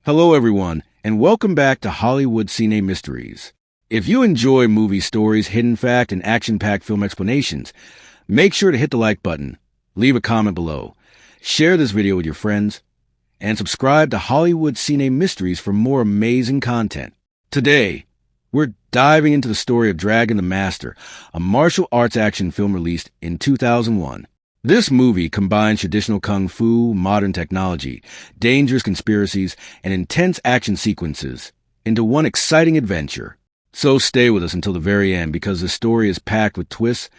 Hello, everyone, and welcome back to Hollywood Cine Mysteries. If you enjoy movie stories, hidden fact, and action-packed film explanations, make sure to hit the like button, leave a comment below, share this video with your friends, and subscribe to Hollywood Cine Mysteries for more amazing content. Today, we're diving into the story of Dragon the Master, a martial arts action film released in 2001. This movie combines traditional kung fu, modern technology, dangerous conspiracies, and intense action sequences into one exciting adventure. So stay with us until the very end because the story is packed with twists,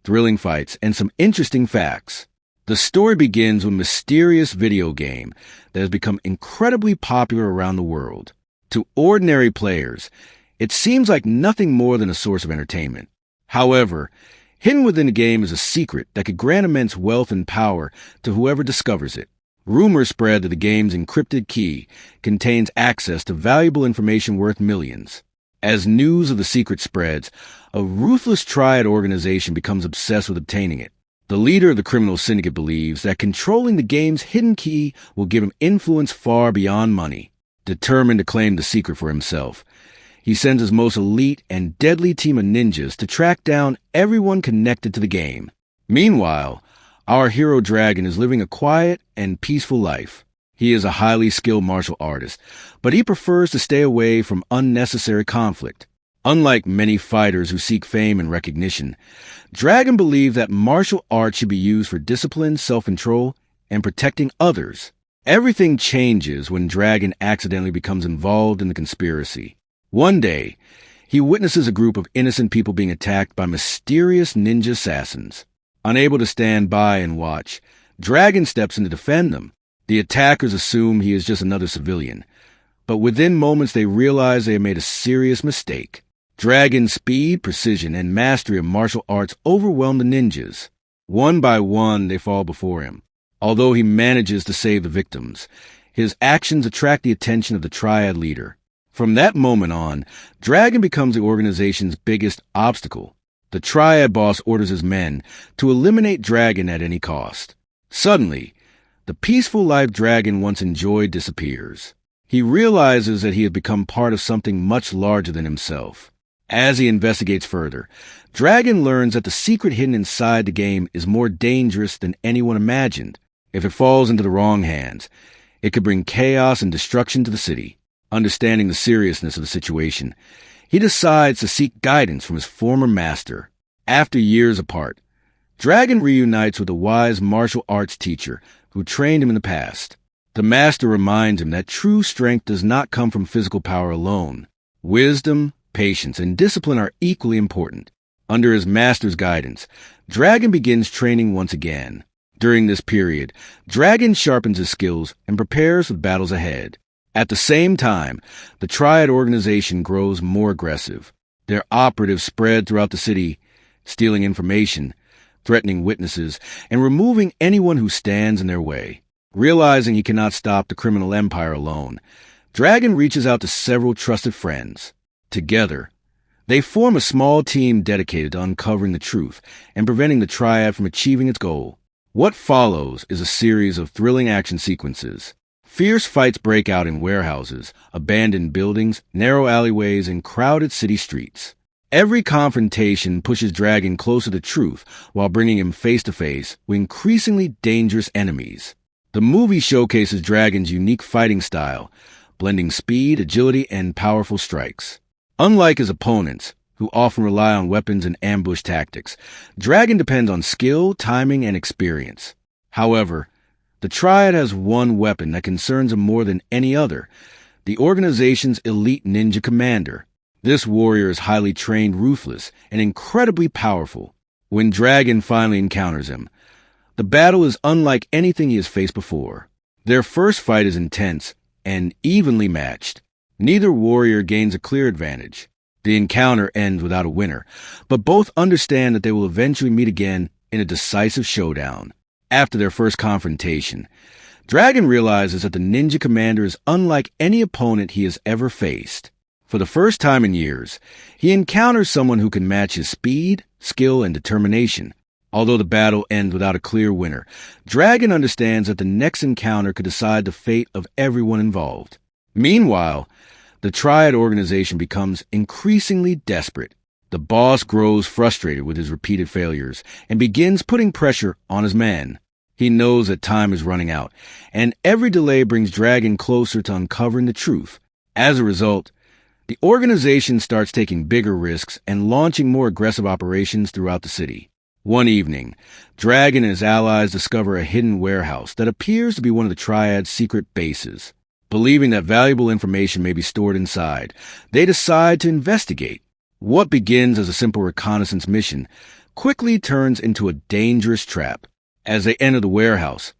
thrilling fights, and some interesting facts. The story begins with a mysterious video game that has become incredibly popular around the world. To ordinary players, it seems like nothing more than a source of entertainment. However, hidden within the game is a secret that could grant immense wealth and power to whoever discovers it. Rumors spread that the game's encrypted key contains access to valuable information worth millions. As news of the secret spreads, a ruthless triad organization becomes obsessed with obtaining it. The leader of the criminal syndicate believes that controlling the game's hidden key will give him influence far beyond money. Determined to claim the secret for himself, he sends his most elite and deadly team of ninjas to track down everyone connected to the game. Meanwhile, our hero Dragon is living a quiet and peaceful life. He is a highly skilled martial artist, but he prefers to stay away from unnecessary conflict. Unlike many fighters who seek fame and recognition, Dragon believes that martial arts should be used for discipline, self-control, and protecting others. Everything changes when Dragon accidentally becomes involved in the conspiracy. One day, he witnesses a group of innocent people being attacked by mysterious ninja assassins. Unable to stand by and watch, Dragon steps in to defend them. The attackers assume he is just another civilian, but within moments they realize they have made a serious mistake. Dragon's speed, precision, and mastery of martial arts overwhelm the ninjas. One by one, they fall before him. Although he manages to save the victims, his actions attract the attention of the triad leader. From that moment on, Dragon becomes the organization's biggest obstacle. The triad boss orders his men to eliminate Dragon at any cost. Suddenly, the peaceful life Dragon once enjoyed disappears. He realizes that he has become part of something much larger than himself. As he investigates further, Dragon learns that the secret hidden inside the game is more dangerous than anyone imagined. If it falls into the wrong hands, it could bring chaos and destruction to the city. Understanding the seriousness of the situation, he decides to seek guidance from his former master. After years apart, Dragon reunites with a wise martial arts teacher who trained him in the past. The master reminds him that true strength does not come from physical power alone. Wisdom, patience, and discipline are equally important. Under his master's guidance, Dragon begins training once again. During this period, Dragon sharpens his skills and prepares for battles ahead. At the same time, the Triad organization grows more aggressive. Their operatives spread throughout the city, stealing information, threatening witnesses, and removing anyone who stands in their way. Realizing he cannot stop the criminal empire alone, Dragon reaches out to several trusted friends. Together, they form a small team dedicated to uncovering the truth and preventing the Triad from achieving its goal. What follows is a series of thrilling action sequences. Fierce fights break out in warehouses, abandoned buildings, narrow alleyways, and crowded city streets. Every confrontation pushes Dragon closer to truth while bringing him face-to-face with increasingly dangerous enemies. The movie showcases Dragon's unique fighting style, blending speed, agility, and powerful strikes. Unlike his opponents, who often rely on weapons and ambush tactics, Dragon depends on skill, timing, and experience. However, the Triad has one weapon that concerns him more than any other, the organization's elite ninja commander. This warrior is highly trained, ruthless, and incredibly powerful. When Dragon finally encounters him, the battle is unlike anything he has faced before. Their first fight is intense and evenly matched. Neither warrior gains a clear advantage. The encounter ends without a winner, but both understand that they will eventually meet again in a decisive showdown. After their first confrontation, Dragon realizes that the ninja commander is unlike any opponent he has ever faced. For the first time in years, he encounters someone who can match his speed, skill, and determination. Although the battle ends without a clear winner, Dragon understands that the next encounter could decide the fate of everyone involved. Meanwhile, the Triad organization becomes increasingly desperate. The boss grows frustrated with his repeated failures and begins putting pressure on his men. He knows that time is running out, and every delay brings Dragon closer to uncovering the truth. As a result, the organization starts taking bigger risks and launching more aggressive operations throughout the city. One evening, Dragon and his allies discover a hidden warehouse that appears to be one of the Triad's secret bases. Believing that valuable information may be stored inside, they decide to investigate. What begins as a simple reconnaissance mission quickly turns into a dangerous trap. As they enter the warehouse,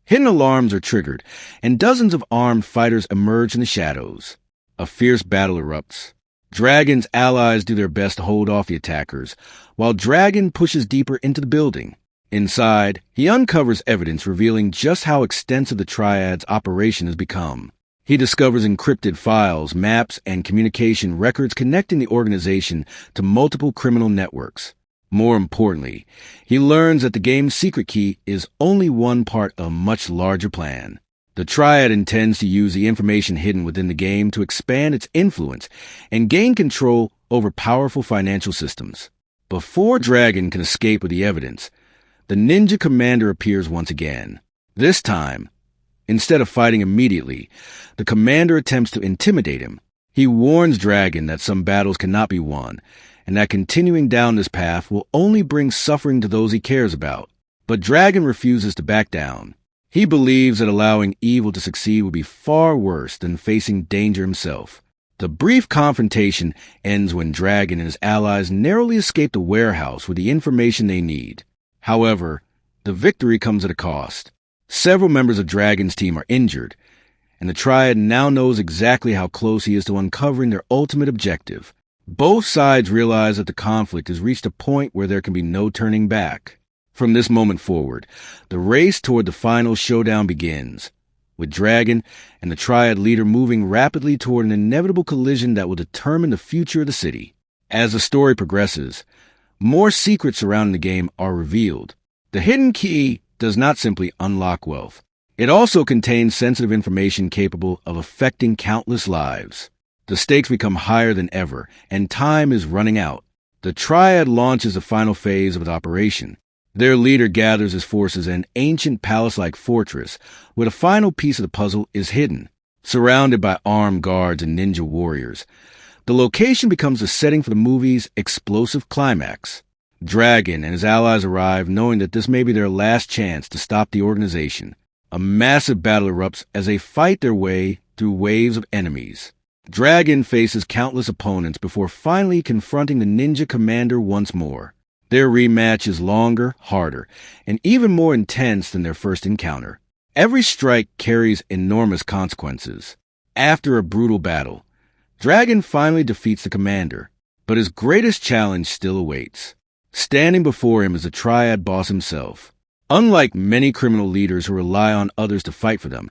hidden alarms are triggered, and dozens of armed fighters emerge in the shadows. A fierce battle erupts. Dragon's allies do their best to hold off the attackers, while Dragon pushes deeper into the building. Inside, he uncovers evidence revealing just how extensive the Triad's operation has become. He discovers encrypted files, maps, and communication records connecting the organization to multiple criminal networks. More importantly, he learns that the game's secret key is only one part of a much larger plan. The Triad intends to use the information hidden within the game to expand its influence and gain control over powerful financial systems. Before Dragon can escape with the evidence, the ninja commander appears once again. This time, instead of fighting immediately, the commander attempts to intimidate him. He warns Dragon that some battles cannot be won, and that continuing down this path will only bring suffering to those he cares about. But Dragon refuses to back down. He believes that allowing evil to succeed would be far worse than facing danger himself. The brief confrontation ends when Dragon and his allies narrowly escape the warehouse with the information they need. However, the victory comes at a cost. Several members of Dragon's team are injured, and the Triad now knows exactly how close he is to uncovering their ultimate objective. Both sides realize that the conflict has reached a point where there can be no turning back. From this moment forward, the race toward the final showdown begins, with Dragon and the Triad leader moving rapidly toward an inevitable collision that will determine the future of the city. As the story progresses, more secrets surrounding the game are revealed. The hidden key does not simply unlock wealth. It also contains sensitive information capable of affecting countless lives. The stakes become higher than ever, and time is running out. The Triad launches the final phase of its operation. Their leader gathers his forces in an ancient palace-like fortress, where the final piece of the puzzle is hidden. Surrounded by armed guards and ninja warriors, the location becomes the setting for the movie's explosive climax. Dragon and his allies arrive, knowing that this may be their last chance to stop the organization. A massive battle erupts as they fight their way through waves of enemies. Dragon faces countless opponents before finally confronting the ninja commander once more. Their rematch is longer, harder, and even more intense than their first encounter. Every strike carries enormous consequences. After a brutal battle, Dragon finally defeats the commander, but his greatest challenge still awaits. Standing before him is the Triad boss himself. Unlike many criminal leaders who rely on others to fight for them,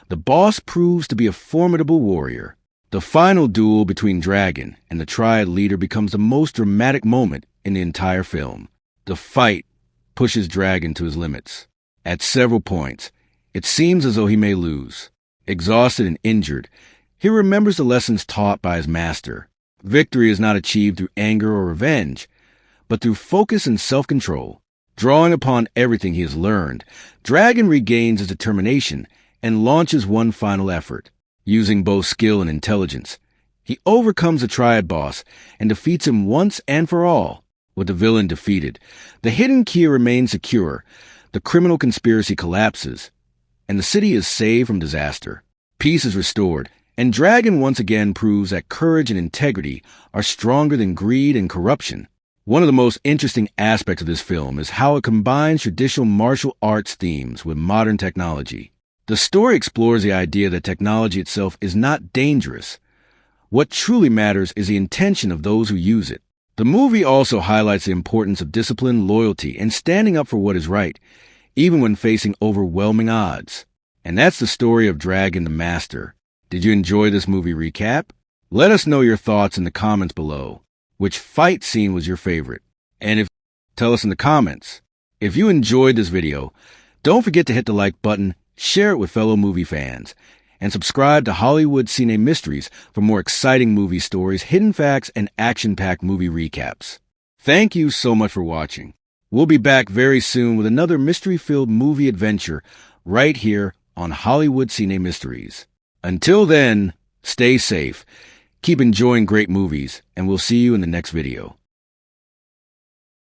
the boss proves to be a formidable warrior. The final duel between Dragon and the Triad leader becomes the most dramatic moment in the entire film. The fight pushes Dragon to his limits. At several points, it seems as though he may lose. Exhausted and injured, he remembers the lessons taught by his master. Victory is not achieved through anger or revenge, but through focus and self-control. Drawing upon everything he has learned, Dragon regains his determination and launches one final effort. Using both skill and intelligence, he overcomes the Triad boss and defeats him once and for all. With the villain defeated, the hidden key remains secure, the criminal conspiracy collapses, and the city is saved from disaster. Peace is restored, and Dragon once again proves that courage and integrity are stronger than greed and corruption. One of the most interesting aspects of this film is how it combines traditional martial arts themes with modern technology. The story explores the idea that technology itself is not dangerous. What truly matters is the intention of those who use it. The movie also highlights the importance of discipline, loyalty, and standing up for what is right, even when facing overwhelming odds. And that's the story of Dragon the Master. Did you enjoy this movie recap? Let us know your thoughts in the comments below. Which fight scene was your favorite? And tell us in the comments. If you enjoyed this video, don't forget to hit the like button, share it with fellow movie fans, and subscribe to Hollywood Cine Mysteries for more exciting movie stories, hidden facts, and action-packed movie recaps. Thank you so much for watching. We'll be back very soon with another mystery-filled movie adventure right here on Hollywood Cine Mysteries. Until then, stay safe, keep enjoying great movies, and we'll see you in the next video.